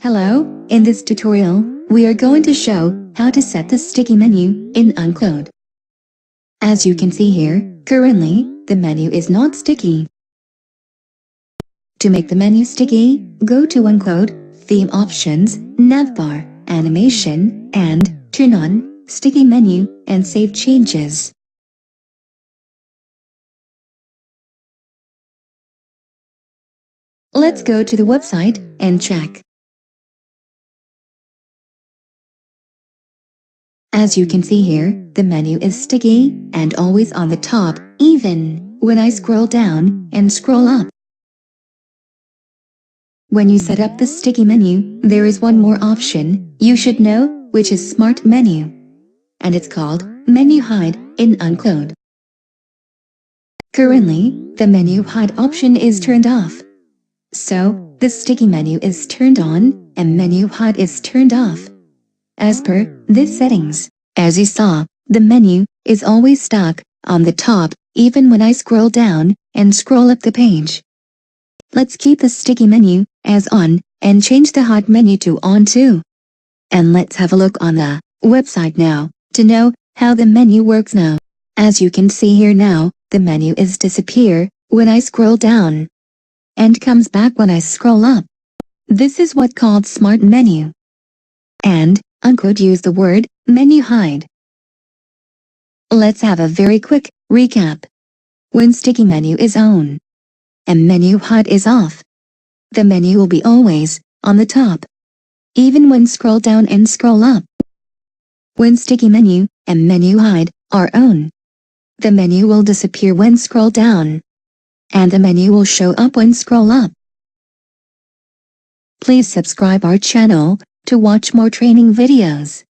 Hello, in this tutorial, we are going to show how to set the sticky menu in Uncode. As you can see here, currently, the menu is not sticky. To make the menu sticky, go to Uncode, Theme Options, Navbar, Animation, and turn on Sticky Menu and save changes. Let's go to the website and check. As you can see here, the menu is sticky and always on the top, even when I scroll down and scroll up. When you set up the sticky menu, there is one more option you should know, which is Smart Menu. And it's called Menu Hide in Uncode. Currently, the menu hide option is turned off. So, the sticky menu is turned on and menu hide is turned off. As per this settings, as you saw, the menu is always stuck on the top even when I scroll down and scroll up the page. Let's keep the sticky menu as on and change the hide menu to on too. And let's have a look on the website now to know how the menu works now. As you can see here now, the menu is disappear when I scroll down and comes back when I scroll up. This is what called Smart Menu. And Uncode use the word menu hide. Let's have a very quick recap. When sticky menu is on and menu hide is off, the menu will be always on the top, even when scroll down and scroll up. When sticky menu and menu hide are on, the menu will disappear when scroll down, and the menu will show up when scroll up. Please subscribe our channel to watch more training videos.